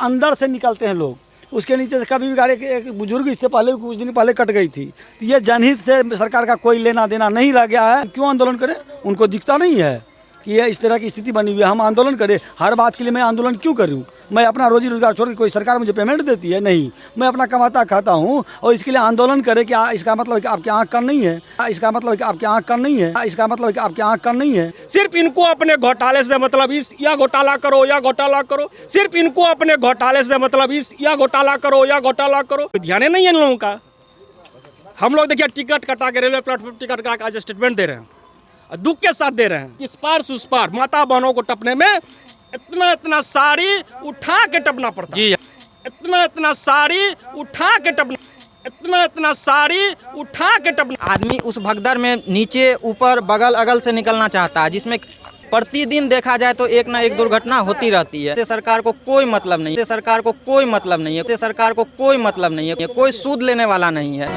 अंदर से निकलते हैं लोग, उसके नीचे से कभी भी गाड़ी एक बुजुर्ग इससे पहले कुछ दिन पहले कट गई थी। तो ये जनहित से सरकार का कोई लेना देना नहीं रह गया है। क्यों आंदोलन करें? उनको दिखता नहीं है कि ये इस तरह की स्थिति बनी हुई है। हम आंदोलन करें, हर बात के लिए मैं आंदोलन क्यों करूं? मैं अपना रोजी रोजगार छोड़ के, कोई सरकार मुझे पेमेंट देती है? नहीं, मैं अपना कमाता खाता हूं और इसके लिए आंदोलन करें क्या? इसका मतलब है कि आपकी आँख कान नहीं है, इसका मतलब है कि आपकी आँख कान नहीं है, इसका मतलब है कि आपकी आँख कान नहीं है। सिर्फ इनको अपने घोटाले से मतलब इस या घोटाला करो या घोटाला करो, सिर्फ इनको अपने घोटाले से मतलब इस या घोटाला करो या घोटाला करो। ध्यान नहीं है इन लोगों का। हम लोग देखिए टिकट कटा के रेलवे प्लेटफॉर्म टिकट कटा के आज स्टेटमेंट दे रहे हैं, दुख के साथ दे रहे हैं। इस पार से उस पार माता बहनों को टपने में इतना साड़ी उठा के टपना पड़ता है, इतना साड़ी उठा के टपना, इतना साड़ी उठा के टपना। आदमी उस भगदड़ में नीचे ऊपर बगल अगल से निकलना चाहता है, जिसमें प्रतिदिन देखा जाए तो एक ना एक दुर्घटना होती रहती है। सरकार को कोई मतलब नहीं है, सरकार को कोई मतलब नहीं है, सरकार को कोई मतलब नहीं है, कोई सूद लेने वाला नहीं है।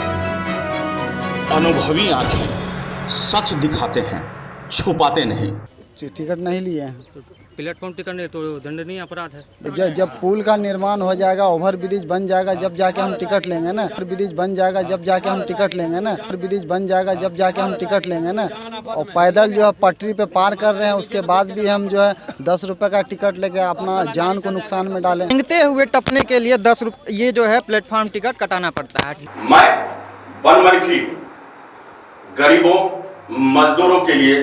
अनुभवी आंखें सच दिखाते हैं, छुपाते नहीं। टिकट नहीं लिए हैं, प्लेटफॉर्म टिकट नहीं तो दंडनीय अपराध है। जब पुल का निर्माण हो जाएगा, ओवर ब्रिज बन जाएगा, जब जाके हम टिकट लेंगे ना। ओवर ब्रिज बन जाएगा जब जाके हम टिकट लेंगे ना। ओवर ब्रिज बन जाएगा जब जाके हम टिकट लेंगे ना। और पैदल जो है पटरी पे पार कर रहे हैं, उसके बाद भी हम जो है 10 रुपए का टिकट लेके अपना जान को नुकसान में डालें। रेंगते हुए टपने के लिए 10 रुपये ये जो है प्लेटफॉर्म टिकट कटाना पड़ता है। मैं बनमनखी गरीबों मजदूरों के लिए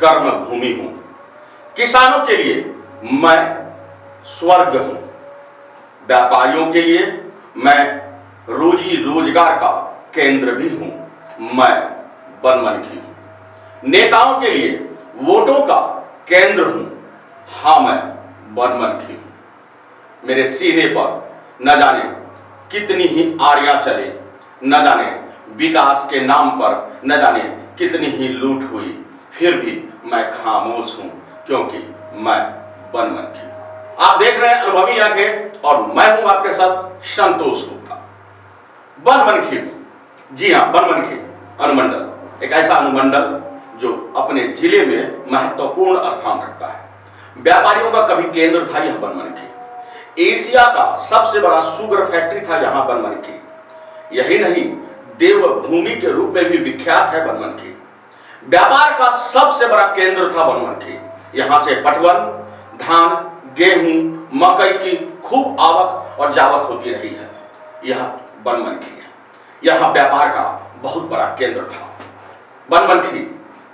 कर्म भूमि हूँ, किसानों के लिए मैं स्वर्ग हूँ, व्यापारियों के लिए मैं रोजी रोजगार का केंद्र भी हूँ। मैं बनमनखी हूँ, नेताओं के लिए वोटों का केंद्र हूँ। हाँ, मैं बनमनखी हूँ। मेरे सीने पर न जाने कितनी ही आड़ियां चले, न जाने विकास के नाम पर न जाने कितनी ही लूट हुई, फिर भी मैं खामोश हूं, क्योंकि मैं बनमनखी हूं। आप देख रहे हैं अनुभवी आंखें और मैं हूं आपके साथ संतोष गुप्ता। बनमनखी हूं, जी हां, बनमनखी अनुमंडल, एक ऐसा अनुमंडल जो अपने जिले में महत्वपूर्ण स्थान रखता है। व्यापारियों का कभी केंद्र था यह बनमनखी। एशिया का सबसे बड़ा शुगर फैक्ट्री था यहां बनमनखी। यही नहीं, देवभूमि के रूप में भी विख्यात है बनमनखी। व्यापार का सबसे बड़ा केंद्र था बनमनखी। यहां से पटवन, धान, गेहूं, मकई की खूब आवक और जावक होती रही है। यह बनमनखी है। यहां व्यापार का बहुत बड़ा केंद्र था बनमनखी।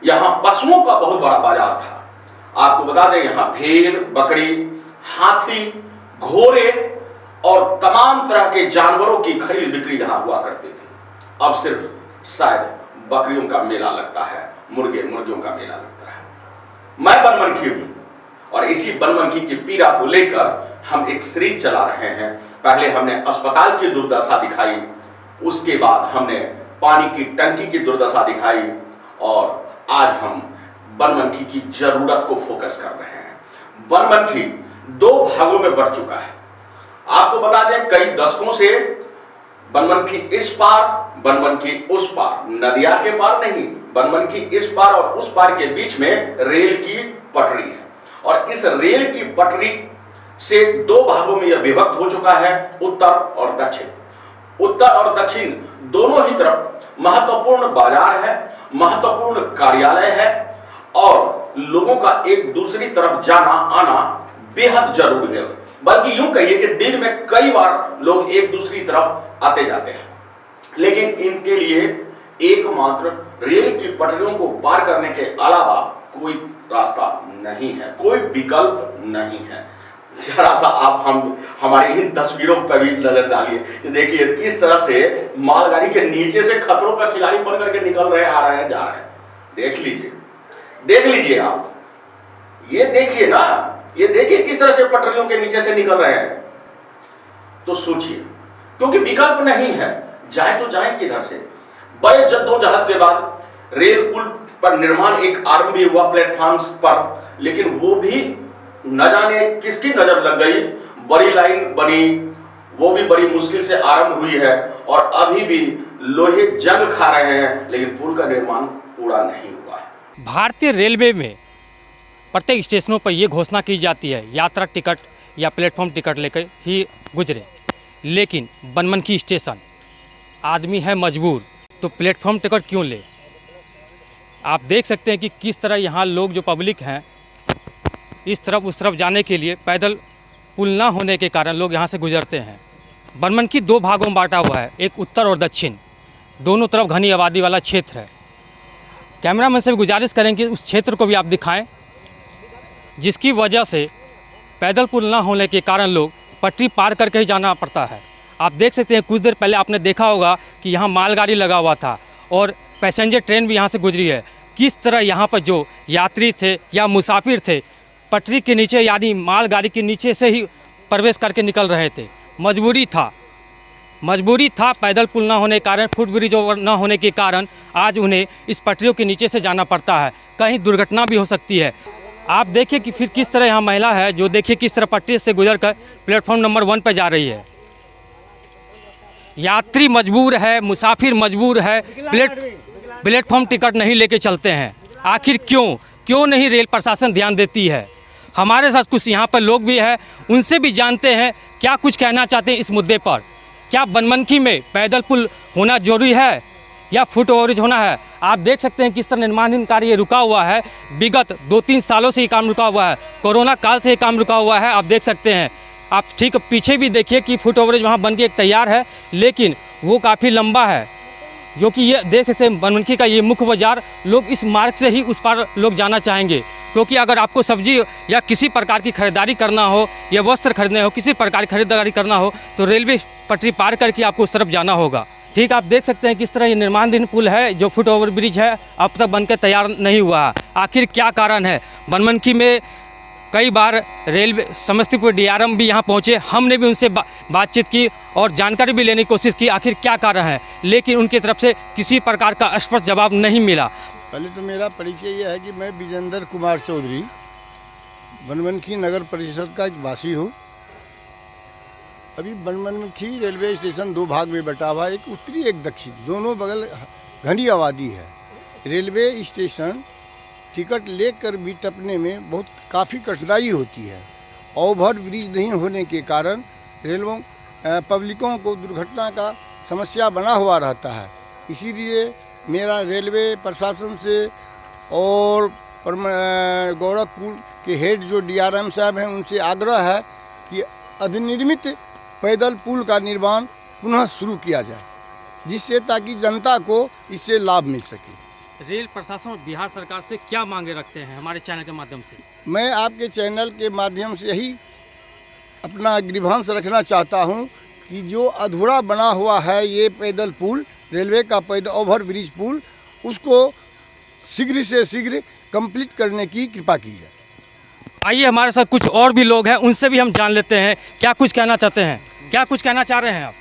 यहां पशुओं का बहुत बड़ा बाजार था। आपको बता दें, यहां भेड़, बकरी, हाथी, घोड़े और तमाम तरह के जानवरों की खरीद बिक्री यहां हुआ करती थी। अब सिर्फ शायद बकरियों का मेला लगता है, मुर्गियों का मेला लगता है। मैं बनमनखी हूं और इसी बनमनखी की पीड़ा को लेकर हम एक सीरीज चला रहे हैं। पहले हमने अस्पताल की दुर्दशा दिखाई, उसके बाद हमने पानी की टंकी की दुर्दशा दिखाई और आज हम बनमनखी की जरूरत को फोकस कर रहे हैं। बनमनखी 2 भागों में बढ़ चुका है। आपको बता दें, कई दशकों से बनमनखी इस पार, बनमनखी उस पार, नदिया के पार नहीं, बनमनखी इस पार और उस पार के बीच में रेल की पटरी है। और इस रेल की पटरी से 2 भागों में यह विभक्त हो चुका है, उत्तर और दक्षिण। उत्तर और दक्षिण दोनों ही तरफ महत्वपूर्ण बाजार है, महत्वपूर्ण कार्यालय है और लोगों का एक दूसरी तरफ जाना आना बेहद जरूरी है। बल्कि यूं कहिए कि दिन में कई बार लोग एक दूसरी तरफ आते जाते हैं, लेकिन इनके लिए एकमात्र रेल की पटरियों को पार करने के अलावा कोई रास्ता नहीं है, कोई विकल्प नहीं है। जरा सा आप हमारी इन तस्वीरों पर भी नजर डालिए कि देखिए किस तरह से मालगाड़ी के नीचे से खतरों का खिलाड़ी बन करके निकल रहे हैं, आ रहे हैं, जा रहे हैं। देख लीजिए आप, ये देखिए ना, ये देखिए किस तरह से पटरियों के नीचे से निकल रहे हैं। तो सोचिए, क्योंकि विकल्प नहीं है, जाए तो जाए किधर से। बड़े जद्दोजहद के बाद रेल पुल पर निर्माण एक आरंभ भी हुआ प्लेटफॉर्म पर, लेकिन वो भी न जाने किसकी नजर लग गई। बड़ी लाइन बनी, वो भी बड़ी मुश्किल से आरंभ हुई है और अभी भी लोहे जंग खा रहे हैं, लेकिन पुल का निर्माण पूरा नहीं हुआ है। भारतीय रेलवे में प्रत्येक स्टेशनों पर यह घोषणा की जाती है, यात्रा टिकट या प्लेटफॉर्म टिकट लेकर ही गुजरे। लेकिन बनमनखी स्टेशन आदमी है मजबूर तो प्लेटफॉर्म टिकट क्यों ले। आप देख सकते हैं कि किस तरह यहाँ लोग जो पब्लिक हैं इस तरफ उस तरफ जाने के लिए पैदल पुल ना होने के कारण लोग यहाँ से गुजरते हैं। बनमनखी 2 भागों में बांटा हुआ है, एक उत्तर और दक्षिण, दोनों तरफ घनी आबादी वाला क्षेत्र है। कैमरामैन से भी गुजारिश करेंगे उस क्षेत्र को भी आप दिखाएं जिसकी वजह से पैदल पुल ना होने के कारण लोग पटरी पार करके ही जाना पड़ता है। आप देख सकते हैं कुछ देर पहले आपने देखा होगा कि यहाँ मालगाड़ी लगा हुआ था और पैसेंजर ट्रेन भी यहाँ से गुजरी है। किस तरह यहाँ पर जो यात्री थे या मुसाफिर थे पटरी के नीचे यानी मालगाड़ी के नीचे से ही प्रवेश करके निकल रहे थे। मजबूरी था पैदल पुल ना होने के कारण, फुट ब्रिज ना होने के कारण आज उन्हें इस पटरियों के नीचे से जाना पड़ता है। कहीं दुर्घटना भी हो सकती है। आप देखिए कि फिर किस तरह यहाँ महिला है जो देखिए किस तरह पटरी से गुजर कर प्लेटफॉर्म नंबर 1 पर जा रही है। यात्री मजबूर है, मुसाफिर मजबूर है, प्लेटफॉर्म टिकट नहीं लेके चलते हैं। आखिर क्यों नहीं रेल प्रशासन ध्यान देती है। हमारे साथ कुछ यहाँ पर लोग भी हैं, उनसे भी जानते हैं क्या कुछ कहना चाहते हैं इस मुद्दे पर। क्या बनमनखी में पैदल पुल होना जरूरी है या फुट ओवरब्रिज होना है। आप देख सकते हैं किस तरह निर्माणाधीन कार्य रुका हुआ है। विगत 2-3 सालों से ये काम रुका हुआ है, कोरोना काल से ये काम रुका हुआ है। आप देख सकते हैं, आप ठीक पीछे भी देखिए कि फुट ओवरब्रिज वहाँ बन के एक तैयार है, लेकिन वो काफ़ी लंबा है। जो कि ये देख सकते हैं बनमनखी का ये मुख्य बाजार, लोग इस मार्ग से ही उस पार लोग जाना चाहेंगे। क्योंकि अगर आपको सब्जी या किसी प्रकार की खरीदारी करना हो या वस्त्र खरीदने हो, किसी प्रकार की खरीदारी करना हो तो रेलवे पटरी पार करके आपको उस तरफ जाना होगा। ठीक, आप देख सकते हैं किस तरह ये निर्माणाधीन पुल है जो फुट ओवर ब्रिज है, अब तक बनकर तैयार नहीं हुआ है। आखिर क्या कारण है। बनमनखी में कई बार रेलवे समस्तीपुर DRM भी यहाँ पहुँचे, हमने भी उनसे बातचीत की और जानकारी भी लेने की कोशिश की आखिर क्या कारण है, लेकिन उनकी तरफ से किसी प्रकार का स्पष्ट जवाब नहीं मिला। पहले तो मेरा परिचय यह है कि मैं विजेंद्र कुमार चौधरी बनमनखी नगर परिषद का एक वासी हूँ। अभी बनमनखी रेलवे स्टेशन 2 भाग में बटा हुआ है, एक उत्तरी एक दक्षिण, दोनों बगल घनी आबादी है। रेलवे स्टेशन टिकट लेकर भी टपने में बहुत काफ़ी कठिनाई होती है। ओवर ब्रिज नहीं होने के कारण रेलवों पब्लिकों को दुर्घटना का समस्या बना हुआ रहता है। इसीलिए मेरा रेलवे प्रशासन से और गोरखपुर के हेड जो DRM साहब हैं उनसे आग्रह है कि अधिनिर्मित पैदल पुल का निर्माण पुनः शुरू किया जाए, जिससे ताकि जनता को इससे लाभ मिल सके। रेल प्रशासन और बिहार सरकार से क्या मांगे रखते हैं हमारे चैनल के माध्यम से। मैं आपके चैनल के माध्यम से यही अपना ग्रीवांस रखना चाहता हूं कि जो अधूरा बना हुआ है ये पैदल पुल, रेलवे का पैदल ओवर ब्रिज पुल, उसको शीघ्र से शीघ्र कंप्लीट करने की कृपा की है। आइए हमारे साथ कुछ और भी लोग हैं, उनसे भी हम जान लेते हैं क्या कुछ कहना चाहते हैं। क्या कुछ कहना चाह रहे हैं आप।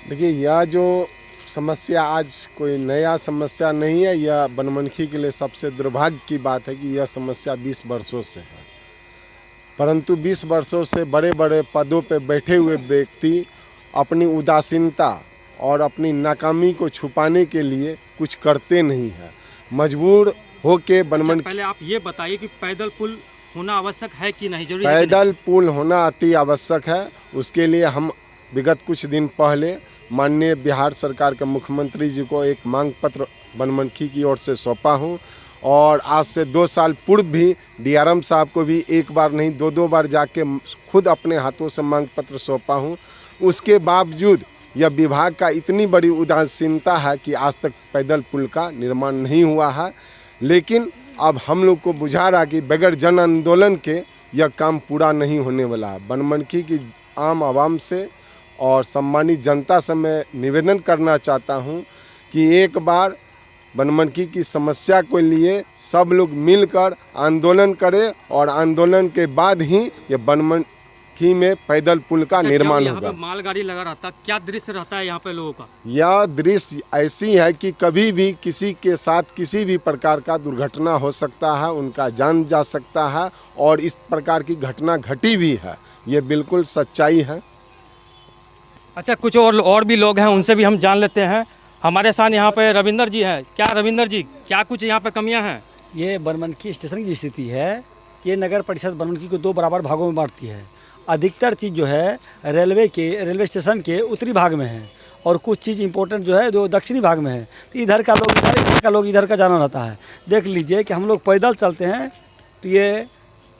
देखिए, यह जो समस्या आज कोई नया समस्या नहीं है, यह बनमनखी के लिए सबसे दुर्भाग्य की बात है कि यह समस्या 20 वर्षों से है। परंतु 20 वर्षों से बड़े बड़े पदों पर बैठे हुए व्यक्ति अपनी उदासीनता और अपनी नाकामी को छुपाने के लिए कुछ करते नहीं है। मजबूर होके बनमनखी। पहले आप ये बताइए कि पैदल पुल होना आवश्यक है कि नहीं, जरूरी पैदल पुल होना अति आवश्यक है। उसके लिए हम विगत कुछ दिन पहले माननीय बिहार सरकार के मुख्यमंत्री जी को एक मांग पत्र बनमनखी की ओर से सौंपा हूं, और आज से 2 साल पूर्व भी DRM साहब को भी एक बार नहीं 2 बार जाके खुद अपने हाथों से मांग पत्र सौंपा हूं। उसके बावजूद यह विभाग का इतनी बड़ी उदासीनता है कि आज तक पैदल पुल का निर्माण नहीं हुआ है। लेकिन अब हम लोग को बुझा रहा कि बगैर जन आंदोलन के यह काम पूरा नहीं होने वाला है। बनमनखी की आम आवाम से और सम्मानित जनता से मैं निवेदन करना चाहता हूं कि एक बार बनमनखी की समस्या को लिए सब लोग मिलकर आंदोलन करें, और आंदोलन के बाद ही ये बनमनखी में पैदल पुल का निर्माण होगा। मालगाड़ी लगा रहता, क्या दृश्य रहता है यहाँ पे लोगों का। यह दृश्य ऐसी है कि कभी भी किसी के साथ किसी भी प्रकार का दुर्घटना हो सकता है, उनका जान जा सकता है, और इस प्रकार की घटना घटी भी है। ये बिल्कुल सच्चाई है। अच्छा, कुछ और भी लोग हैं, उनसे भी हम जान लेते हैं। हमारे साथ यहाँ पे रविंदर जी हैं। क्या रविंदर जी, क्या कुछ यहाँ पे कमियाँ हैं। ये बनमनखी स्टेशन की स्थिति है ये नगर परिषद बनमनखी को 2 बराबर भागों में बांटती है। अधिकतर चीज़ जो है रेलवे स्टेशन के उत्तरी भाग में है और कुछ चीज़ इंपॉर्टेंट जो है जो दक्षिणी भाग में है। तो इधर का लोग इधर का जाना रहता है। देख लीजिए कि हम लोग पैदल चलते हैं तो ये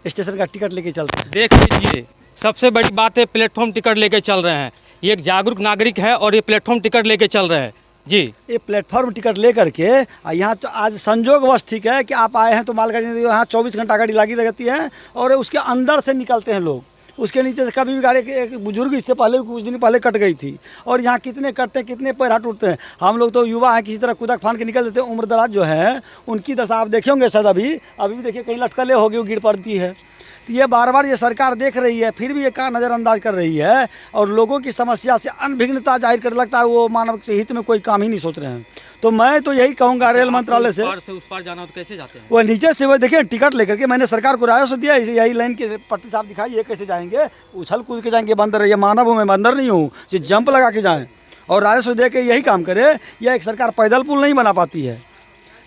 स्टेशन का टिकट लेके चलते हैं। देख लीजिए, सबसे बड़ी बात है प्लेटफॉर्म टिकट लेके चल रहे हैं। ये एक जागरूक नागरिक है और ये प्लेटफॉर्म टिकट लेके चल रहे हैं जी। ये प्लेटफॉर्म टिकट लेकर के यहाँ तो आज संजोगवश ठीक है कि आप आए हैं तो मालगाड़ी यहाँ 24 घंटा गाड़ी लगी रहती है और उसके अंदर से निकलते हैं लोग। उसके नीचे से कभी भी गाड़ी एक बुजुर्ग इससे पहले कुछ दिन पहले कट गई थी और यहाँ कितने कटते हैं, कितने पैर हाथ उठते हैं। हम लोग तो युवा हैं, किसी तरह कूदक फान के निकल देते हैं। उम्र दराज जो है उनकी दशा आप देखे होंगे शायद अभी भी देखिए कहीं लटकले होगी, वो गिर पड़ती है। तो ये बार बार ये सरकार देख रही है फिर भी ये का नज़रअंदाज कर रही है और लोगों की समस्या से अनभिज्ञता जाहिर कर लगता है वो मानव के हित में कोई काम ही नहीं सोच रहे हैं। तो मैं तो यही कहूँगा रेल मंत्रालय से उस पार जाना हो तो कैसे जाते हैं? वो नीचे से वो देखिए टिकट लेकर के मैंने सरकार को राजस्व दिया, यही लाइन के पट्टी साहब दिखाई, ये कैसे जाएंगे, उछल कूद के जाएंगे। बंदर ये मानव हूँ, मैं बंदर नहीं हूँ जो जंप लगा के जाएँ और राजस्व दे के यही काम करे। यह एक सरकार पैदल पुल नहीं बना पाती है।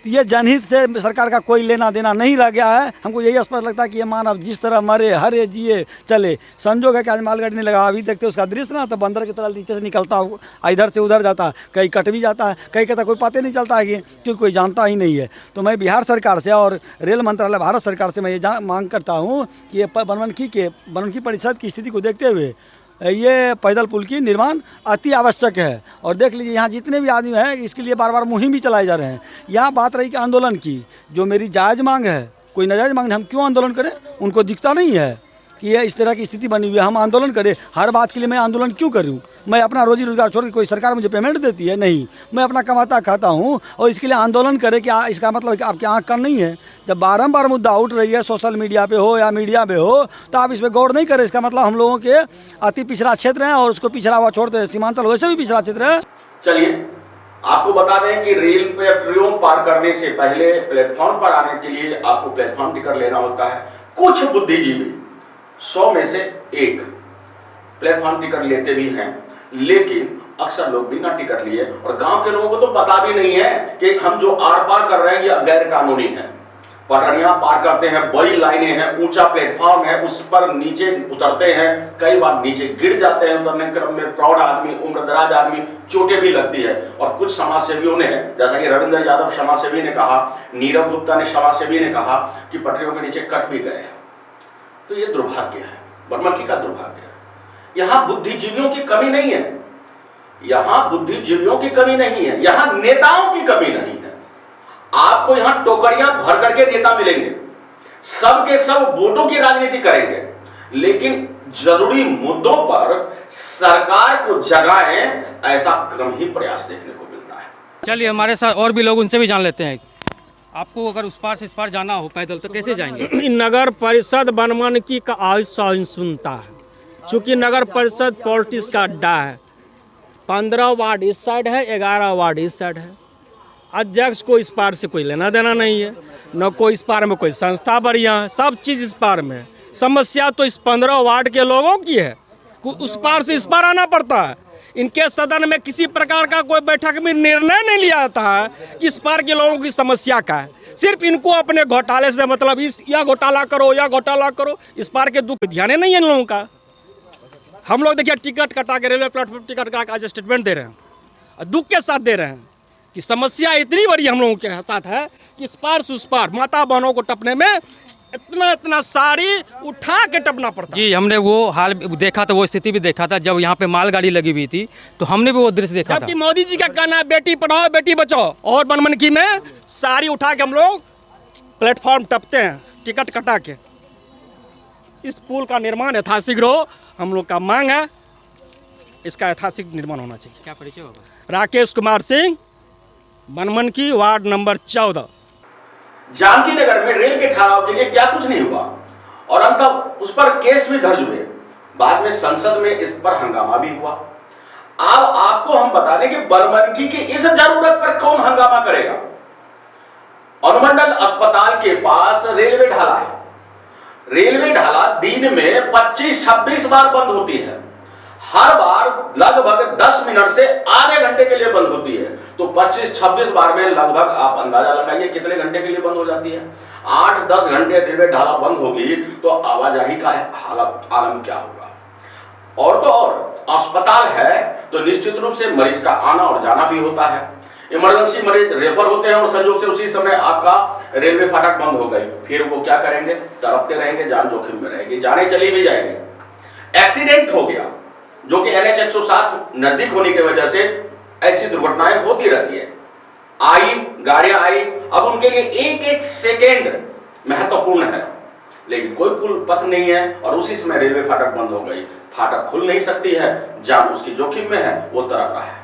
तो ये जनहित से सरकार का कोई लेना देना नहीं रह गया है। हमको यही स्पष्ट लगता है कि ये मानव जिस तरह मरे हरे जिए चले। संजोग है कि आज मालगाड़ी नहीं लगा, अभी देखते उसका दृश्य ना तो बंदर की तरह नीचे से निकलता हो, इधर से उधर जाता है, कहीं कट भी जाता है, कहीं कहता कोई पता नहीं चलता है क्योंकि कोई जानता ही नहीं है। तो मैं बिहार सरकार से और रेल मंत्रालय भारत सरकार से मैं ये मांग करता हूँ कि ये बनमनखी परिषद की स्थिति को देखते हुए ये पैदल पुल की निर्माण अति आवश्यक है। और देख लीजिए यहाँ जितने भी आदमी हैं इसके लिए बार बार मुहिम भी चलाए जा रहे हैं। यहाँ बात रही कि आंदोलन की, जो मेरी जायज़ मांग है, कोई नाजायज़ मांग नहीं, हम क्यों आंदोलन करें? उनको दिखता नहीं है कि ये इस तरह की स्थिति बनी हुई है, हम आंदोलन करें। हर बात के लिए मैं आंदोलन क्यों करूं? मैं अपना रोजी रोजगार छोड़ के, कोई सरकार मुझे पेमेंट देती है? नहीं, मैं अपना कमाता खाता हूं और इसके लिए आंदोलन करें क्या? इसका मतलब कि आपकी आँख कम नहीं है? जब बारंबार मुद्दा उठ रही है सोशल मीडिया पे हो या मीडिया पे हो तो आप इस पर गौर नहीं करें। इसका मतलब हम लोगों के अति पिछड़ा क्षेत्र है और उसको पिछड़ा हुआ छोड़ते हैं। सीमांचल वैसे भी पिछड़ा क्षेत्र है। चलिए आपको बता दें कि रेल पटरियों पार करने से पहले प्लेटफॉर्म पर आने के लिए आपको प्लेटफॉर्म टिकट लेना होता है। कुछ बुद्धिजीवी 100 में से 1 प्लेटफॉर्म टिकट लेते भी हैं, लेकिन अक्सर लोग बिना टिकट लिए, और गांव के लोगों को तो पता भी नहीं है कि हम जो आर पार कर रहे हैं ये गैर कानूनी है। पटरियां पार करते हैं, बड़ी लाइनें हैं, ऊंचा प्लेटफॉर्म है, उस पर नीचे उतरते हैं, कई बार नीचे गिर जाते हैं। उतरने क्रम में प्रौढ़ आदमी, उम्रदराज आदमी, चोटें भी लगती है। और कुछ समाजसेवियों ने, जैसा कि रविंद्र यादव समाजसेवी ने कहा, नीरव गुप्ता ने समाजसेवी ने कहा कि पटरियों के नीचे कट भी गए। तो ये दुर्भाग्य है, बनमनखी का दुर्भाग्य है। यहाँ बुद्धिजीवियों की कमी नहीं है, यहाँ बुद्धिजीवियों की कमी नहीं है, यहाँ नेताओं की कमी नहीं है। आपको यहाँ टोकरियां भर करके नेता मिलेंगे, सब के सब वोटों की राजनीति करेंगे, लेकिन जरूरी मुद्दों पर सरकार को जगाएं, ऐसा कम ही प्रयास देखने को मिलता है। चलिए हमारे साथ और भी लोग, उनसे भी जान लेते हैं। आपको अगर उस पार से इस पार जाना हो पैदल तो कैसे जाएंगे? नगर परिषद बनमनखी का आयुष्य सुनता है, चूँकि नगर परिषद पॉलिटिक्स का अड्डा है। 15 वार्ड इस साइड है, 11 वार्ड इस साइड है। अध्यक्ष को इस पार से कोई लेना देना नहीं है, न कोई इस पार में कोई संस्था बढ़िया है, सब चीज़ इस पार में है। समस्या तो इस 15 वार्ड के लोगों की है, उस पार से इस पार आना पड़ता है। इनके सदन में किसी प्रकार का कोई बैठक में निर्णय नहीं लिया जाता है कि इस पार के लोगों की समस्या क्या है। सिर्फ इनको अपने घोटाले से मतलब, इस या घोटाला करो या घोटाला करो, इस पार के दुख ध्यान नहीं है इन लोगों का। हम लोग देखिए टिकट कटा के, रेलवे प्लेटफॉर्म टिकट कटा के आज स्टेटमेंट दे रहे हैं, और दुख के साथ दे रहे हैं कि समस्या इतनी बड़ी हम लोगों के साथ है कि इस पार से उस पार माता बहनों को टपने में इतना साड़ी उठा के टपना पड़ता। जी, हमने वो हाल देखा था, वो स्थिति भी देखा था जब यहाँ पे मालगाड़ी लगी हुई थी, तो हमने भी वो दृश्य देखा था। जबकि मोदी जी का कहना है बेटी पढ़ाओ बेटी बचाओ, और बनमनखी में साड़ी उठा के हम लोग प्लेटफॉर्म टपते हैं टिकट कटा के। इस पुल का निर्माण यथाशीघ्र हो, हम लोग का मांग है, इसका यथाशीघ्र निर्माण होना चाहिए। क्या परिचय होगा? Rakesh Kumar Singh, Banmankhi ward number 14। जानकी नगर में रेल के ठहराव के लिए क्या कुछ नहीं हुआ और अंततः उस पर केस भी दर्ज हुए। बाद में संसद में इस पर हंगामा भी हुआ। अब आपको हम बता दें कि बनमनखी की इस जरूरत पर कौन हंगामा करेगा। अनुमंडल अस्पताल के पास रेलवे ढाला है। रेलवे ढाला दिन में 25-26 बार बंद होती है। हर बार लगभग 10 मिनट से आधे घंटे के लिए बंद होती है, तो 25-26 बार में लगभग आप अंदाजा लगाइए कितने घंटे के लिए बंद हो जाती है। 8-10 घंटे रेलवे ढाला बंद होगी तो आवाजाही का हालत आलम क्या होगा। और तो और अस्पताल है तो निश्चित रूप से मरीज का आना और जाना भी होता है। इमरजेंसी मरीज रेफर होते हैं और संयोग से उसी समय आपका रेलवे फाटक बंद हो गई, फिर वो क्या करेंगे, तड़पते रहेंगे, जान जोखिम में रहेगी, जाने चली भी जाएगी। एक्सीडेंट हो गया जो कि NH 107 नजदीक होने की वजह से ऐसी दुर्घटनाएं होती रहती है। आई गाड़ियां आई, अब उनके लिए एक एक सेकेंड महत्वपूर्ण है, लेकिन कोई पुल पथ नहीं है और उसी समय रेलवे फाटक बंद हो गई, फाटक खुल नहीं सकती है, जान उसकी जोखिम में है, वो तड़प रहा है।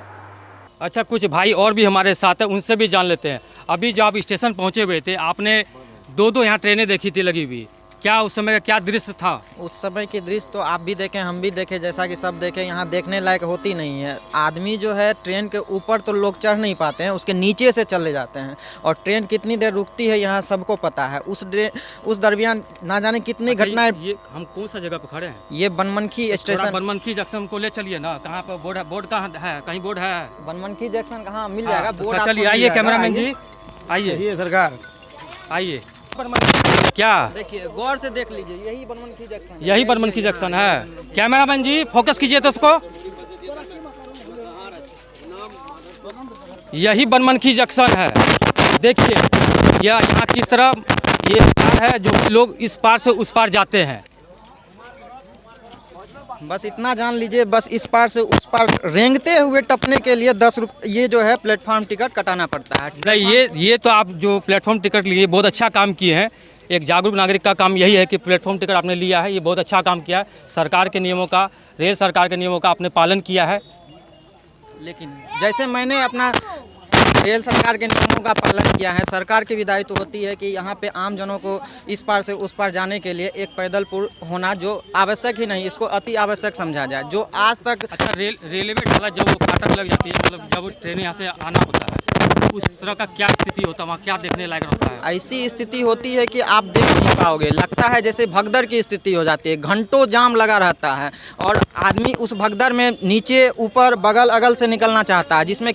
अच्छा, कुछ भाई और भी हमारे साथ हैं, उनसे भी जान लेते हैं। अभी जब आप स्टेशन पहुंचे हुए थे, आपने दो यहाँ ट्रेनें देखी थी लगी हुई, क्या उस समय का क्या दृश्य था? उस समय की दृश्य तो आप भी देखें, हम भी देखें, जैसा कि सब देखें, यहाँ देखने लायक होती नहीं है। आदमी जो है ट्रेन के ऊपर तो लोग चढ़ नहीं पाते हैं, उसके नीचे से चले जाते हैं और ट्रेन कितनी देर रुकती है यहाँ सबको पता है। उस दरमियान ना जाने कितनी घटनाएं। ये हम कौन सा जगह पर खड़े हैं? ये बनमनखी स्टेशन। बनमनखी जंक्शन को ले चलिए ना, कहाँ पर बोर्ड है? बोर्ड कहाँ है? कहीं बोर्ड है? बनमनखी जंक्शन कहाँ मिल जाएगा बोर्ड? चलिए आइए कैमरामैन जी, आइए सरकार, आइए। क्या देखिए, गौर से देख लीजिए, यही बनमनखी जंक्शन है। यही बनमनखी जंक्शन है। कैमरामैन जी फोकस कीजिए तो उसको, यही बनमनखी जंक्शन है। देखिए यह यहाँ किस तरह ये पार है जो लोग इस पार से उस पार जाते हैं। बस इतना जान लीजिए, बस इस पार से उस पार रेंगते हुए टपने के लिए 10 रुपये ये जो है प्लेटफॉर्म टिकट कटाना पड़ता है। नहीं, ये तो आप जो प्लेटफॉर्म टिकट लिए बहुत अच्छा काम किए हैं। एक जागरूक नागरिक का काम यही है कि प्लेटफॉर्म टिकट आपने लिया है, ये बहुत अच्छा काम किया है। सरकार के नियमों का, रेल सरकार के नियमों का आपने पालन किया है। लेकिन जैसे मैंने अपना रेल सरकार के नियमों का पालन किया है, सरकार की भी दायित्व होती है कि यहाँ पे आम जनों को इस पार से उस पार जाने के लिए एक पैदल पुल होना जो आवश्यक ही नहीं, इसको अति आवश्यक समझा जाए। जो आज तक अच्छा, रेलवे ढाला जब वो फाटक लग जाती है, मतलब जब ट्रेन यहाँ से आना होता है, उस तरह का क्या स्थिति होता है वहाँ, क्या देखने लायक होता है? ऐसी स्थिति होती है कि आप देख नहीं पाओगे, लगता है जैसे भगदड़ की स्थिति हो जाती है, घंटों जाम लगा रहता है और आदमी उस भगदड़ में नीचे ऊपर बगल अगल से निकलना चाहता है, जिसमें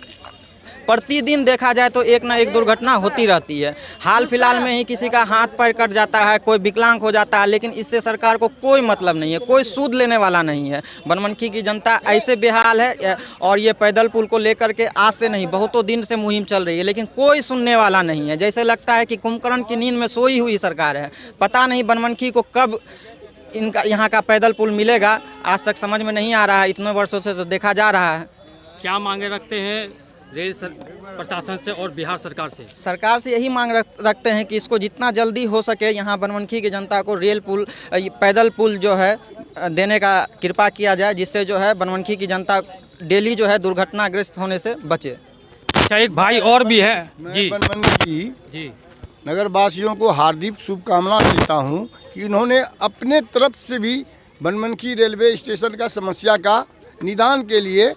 प्रतिदिन देखा जाए तो एक ना एक दुर्घटना होती रहती है। हाल फिलहाल में ही किसी का हाथ पैर कट जाता है, कोई विकलांग हो जाता है, लेकिन इससे सरकार को कोई मतलब नहीं है, कोई सूद लेने वाला नहीं है। बनमनखी की जनता ऐसे बेहाल है और ये पैदल पुल को लेकर के आज से नहीं बहुतों दिन से मुहिम चल रही है, लेकिन कोई सुनने वाला नहीं है। जैसे लगता है कि कुंभकर्ण की नींद में सोई हुई सरकार है। पता नहीं बनमनखी को कब इनका यहाँ का पैदल पुल मिलेगा, आज तक समझ में नहीं आ रहा है। इतने वर्षों से तो देखा जा रहा है। क्या मांगे रखते हैं रेल प्रशासन से और बिहार सरकार से? सरकार से यही मांग रखते हैं कि इसको जितना जल्दी हो सके यहाँ बनमनखी की जनता को रेल पुल, पैदल पुल जो है देने का कृपा किया जाए, जिससे जो है बनमनखी की जनता डेली जो है दुर्घटनाग्रस्त होने से बचे। अच्छा, एक भाई और भी है जी। मैं बनमनखी जी नगर वासियों को हार्दिक शुभकामनाएं देता हूं कि इन्होंने अपने तरफ से भी बनमनखी रेलवे स्टेशन का समस्या का निदान के लिए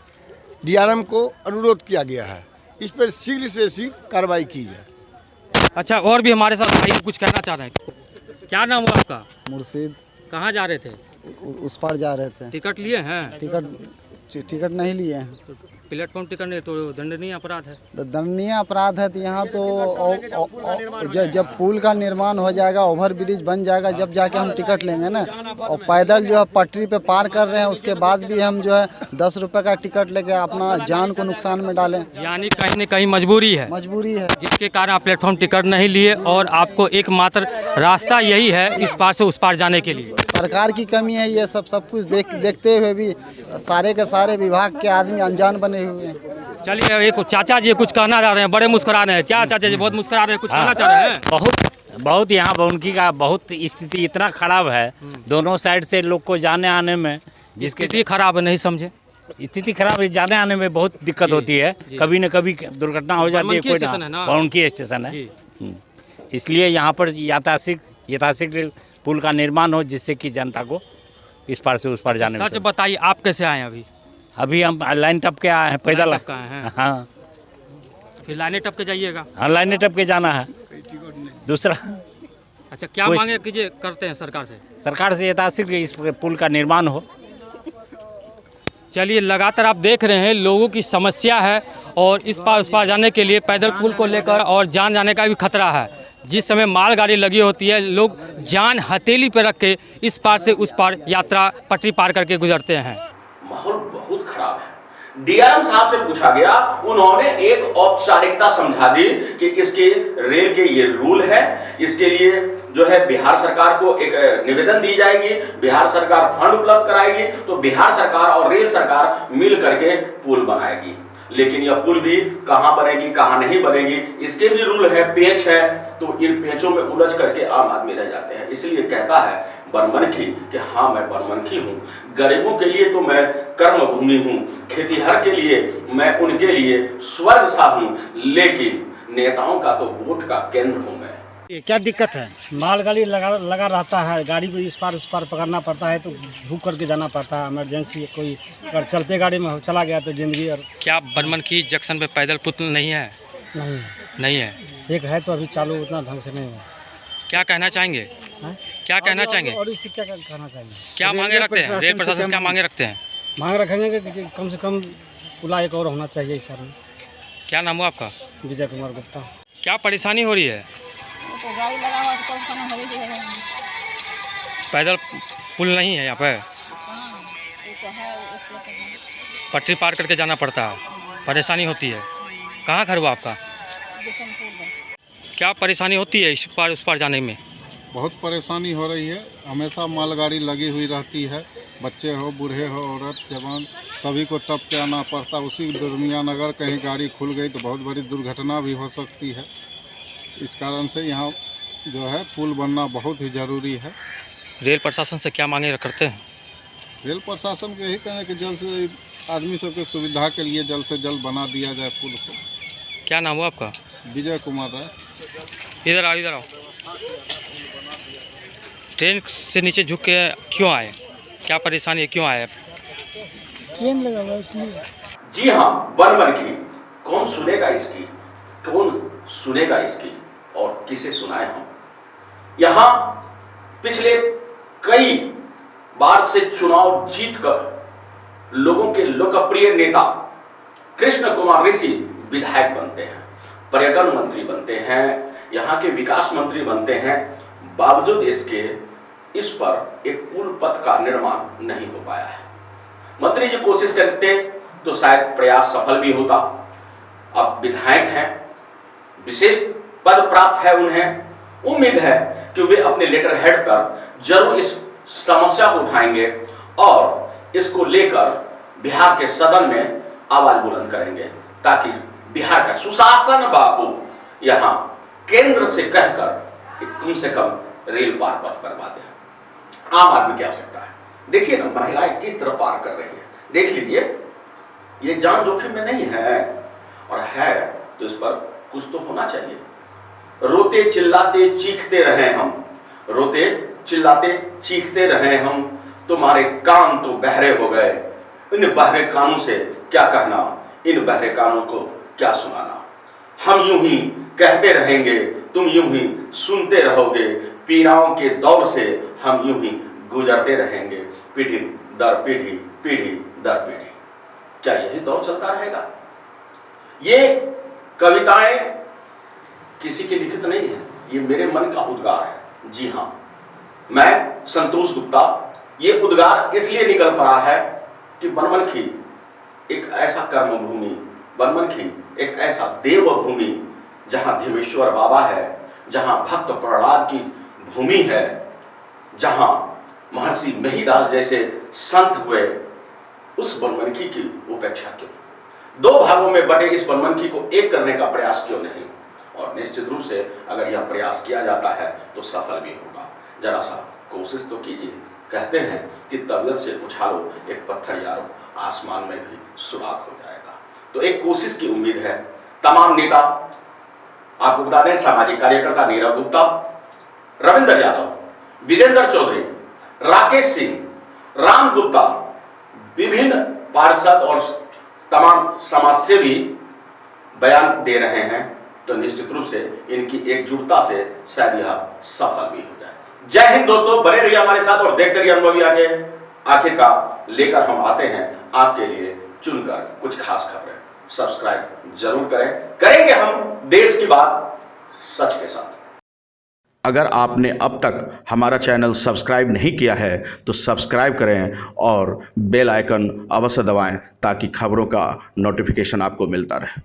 DRM को अनुरोध किया गया है। इस पर शीघ्र से शीघ्र कार्रवाई की जाए। अच्छा, और भी हमारे साथ भाई कुछ कहना चाह रहे हैं। क्या नाम हुआ आपका? मुर्शिद। कहाँ जा रहे थे? उस पार जा रहे थे। टिकट लिए हैं? टिकट नहीं लिए हैं। तो प्लेटफॉर्म टिकट नहीं तो दंडनीय अपराध है। दंडनीय अपराध है। तो यहाँ तो जब पुल का निर्माण हो जाएगा, ओवर ब्रिज बन जाएगा, जब जाके हम टिकट लेंगे ना। और पैदल जो है पटरी पे पार कर रहे हैं, उसके बाद भी हम जो है 10 रुपये का टिकट लेके अपना जान को नुकसान में डालें। यानी कहीं न कहीं मजबूरी है, जिसके कारण आप प्लेटफॉर्म टिकट नहीं लिए और आपको एकमात्र रास्ता यही है इस पार से उस पार जाने के लिए। सरकार की कमी है, ये सब कुछ देखते हुए भी सारे के सारे विभाग के आदमी अनजान बने हुए हैं। चलिए, एक चाचा जी कुछ कहना चाह रहे हैं, बड़े मुस्कुरा रहे हैं। क्या चाचा जी बहुत मुस्कुरा रहे हैं, कुछ कहना चाह रहे हैं? बहुत यहाँ बनमनखी का बहुत स्थिति इतना खराब है, दोनों साइड से लोग को जाने आने में, जिसकी स्थिति खराब है, नहीं समझे? स्थिति खराब है, जाने आने में बहुत दिक्कत होती है। कभी न कभी दुर्घटना हो जाती है। कोई ना, बनमनखी स्टेशन है, इसलिए यहाँ पर यथाशीघ्र पुल का निर्माण हो, जिससे कि जनता को इस पार से उस पार जाने में। सच बताइए, आप कैसे आए? अभी हम लाइन टप के आए हैं, पैदल। हाँ, फिर लाइनें टप के जाइएगा? हाँ, लाइनें टप के जाना है। दूसरा, अच्छा, क्या मांगे करते हैं सरकार से? सरकार से यथाशीघ्र इस पुल का निर्माण हो, चलिए, लगातार आप देख रहे हैं लोगों की समस्या है और इस पार उस पार जाने के लिए पैदल पुल को लेकर और जान जाने का भी खतरा है। जिस समय मालगाड़ी लगी होती है, लोग जान हथेली पर रख के इस पार से उस पार यात्रा पटरी पार करके गुजरते हैं। माहौल बहुत खराब है। डीआरएम साहब से पूछा गया, उन्होंने एक औपचारिकता समझा दी कि इसके रेल के ये रूल है, इसके लिए जो है बिहार सरकार को एक निवेदन दी जाएगी, बिहार सरकार फंड उपलब्ध कराएगी, तो बिहार सरकार और रेल सरकार मिल करके पुल बनाएगी। लेकिन यह पुल भी कहां बनेगी कहां नहीं बनेगी, इसके भी रूल है, पेच है, तो इन पेचों में उलझ करके आम आदमी रह जाते हैं। इसलिए कहता है बनमनखी कि हाँ मैं बनमनखी हूँ, गरीबों के लिए तो मैं कर्म भूमि हूँ, खेतीहर के लिए मैं उनके लिए स्वर्ग सा हूँ, लेकिन नेताओं का तो वोट का केंद्र हूँ मैं। क्या दिक्कत है? मालगाड़ी लगा रहता है, गाड़ी को इस पार उस पार पकड़ना पड़ता है, तो भूख करके जाना पड़ता है। इमरजेंसी कोई अगर चलते गाड़ी में चला गया तो जिंदगी। और क्या बनमनखी जंक्शन पे पैदल पुल नहीं है? नहीं है। एक है तो अभी चालू उतना ढंग से नहीं है। क्या कहना चाहेंगे? है? क्या कहना चाहेंगे? और इससे क्या कहना चाहिए? क्या मांगे रखते हैं? रेल प्रशासन क्या मांगे रखते हैं? मांग रखेंगे कि कम से कम पुला एक और होना चाहिए इस में। क्या नाम हुआ आपका? विजय कुमार गुप्ता। क्या परेशानी हो रही है? तो गाड़ी लगा हुआ तो कौन हो रही है? पैदल पुल नहीं है यहाँ पे, तो है, पटरी पार करके जाना पड़ता है, परेशानी होती है। कहाँ घर हुआ आपका? क्या परेशानी होती है इस पार उस पार जाने में? बहुत परेशानी हो रही है, हमेशा मालगाड़ी लगी हुई रहती है, बच्चे हो बूढ़े हो औरत जवान सभी को टप के आना पड़ता। उसी दरमियान अगर कहीं गाड़ी खुल गई तो बहुत बड़ी दुर्घटना भी हो सकती है। इस कारण से यहाँ जो है पुल बनना बहुत ही ज़रूरी है। रेल प्रशासन से क्या मांगे करते हैं? रेल प्रशासन को यही कहना कि जल्द से आदमी सबके सुविधा के लिए जल्द से जल्द बना दिया जाए पुल को। क्या नाम हुआ आपका? विजय कुमार राय। इधर आओ, इधर आओ। ट्रेन से नीचे झुक के क्यों आए? क्या परेशानी है, क्यों आए? ट्रेन लगा हुआ इसलिए। जी हाँ, बनमनखी कौन सुनेगा इसकी, कौन सुनेगा इसकी और किसे सुनाए हम। यहाँ पिछले कई बार से चुनाव जीतकर लोगों के लोकप्रिय नेता कृष्ण कुमार ऋषि विधायक बनते हैं, पर्यटन मंत्री बनते हैं, यहाँ के विकास मंत्री बनते हैं, बावजूद इसके इस पर एक पुल पथ का निर्माण नहीं हो पाया है। मंत्री जी कोशिश करते तो शायद प्रयास सफल भी होता। अब विधायक हैं, विशेष पद प्राप्त है उन्हें, उम्मीद है कि वे अपने लेटर हेड पर जरूर इस समस्या को उठाएंगे और इसको लेकर बिहार के सदन में आवाज बुलंद करेंगे, ताकि बिहार का सुशासन बाबू यहाँ केंद्र से कहकर कम से कम रेल पार पथ करवा दे। आम आदमी की आवश्यकता है। देखिए ना, महिलाएं किस तरह पार कर रही है, देख लीजिए। ये जान जोखिम में नहीं है, और है तो इस पर कुछ तो होना चाहिए। रोते चिल्लाते चीखते रहे हम, रोते चिल्लाते चीखते रहे हम, तुम्हारे कान तो बहरे हो गए। इन बहरे कानों से क्या कहना, इन बहरे कानों को क्या सुनाना। हम यूं ही कहते रहेंगे, तुम यूं ही सुनते रहोगे, पीड़ाओं के दौर से हम यूं ही गुजरते रहेंगे, पीढ़ी दर पीढ़ी, पीढ़ी दर पीढ़ी। क्या यही दौर चलता रहेगा? ये कविताएं किसी की लिखित नहीं है, ये मेरे मन का उद्गार है। जी हाँ, मैं संतोष गुप्ता, ये उद्गार इसलिए निकल पड़ा है कि बनमनखी एक ऐसा कर्म भूमि, बनमनखी एक ऐसा देवभूमि जहां धीमेश्वर बाबा है, जहां भक्त प्रहलाद की भूमि है, जहां महर्षि मेहिदास जैसे संत हुए, उस बनमनखी की उपेक्षा क्यों? दो भागों में बटे इस बनमनखी को एक करने का प्रयास क्यों नहीं? और निश्चित रूप से अगर यह प्रयास किया जाता है तो सफल भी होगा। जरा सा कोशिश तो कीजिए। कहते हैं कि तबीयत से उछालो एक पत्थर यारो, आसमान में भी सुराख हो जाएगा। तो एक कोशिश की उम्मीद है। तमाम नेता, आपको बता दें, सामाजिक कार्यकर्ता नीरव गुप्ता, रविंद्र यादव, विजेंद्र चौधरी, राकेश सिंह, राम गुप्ता, विभिन्न पार्षद और तमाम समाजसेवी बयान दे रहे हैं, तो निश्चित रूप से इनकी एकजुटता से शायद यह सफल भी हो जाए। जय हिंद दोस्तों, बने रहिए हमारे साथ और देखते रहिए अनुभवी आगे। आखिरकार लेकर हम आते हैं आपके लिए चुनकर कुछ खास खबरें। सब्सक्राइब जरूर करें, करेंगे हम देश की बात सच के साथ। अगर आपने अब तक हमारा चैनल सब्सक्राइब नहीं किया है तो सब्सक्राइब करें और बेल आइकन अवश्य दबाएं ताकि खबरों का नोटिफिकेशन आपको मिलता रहे।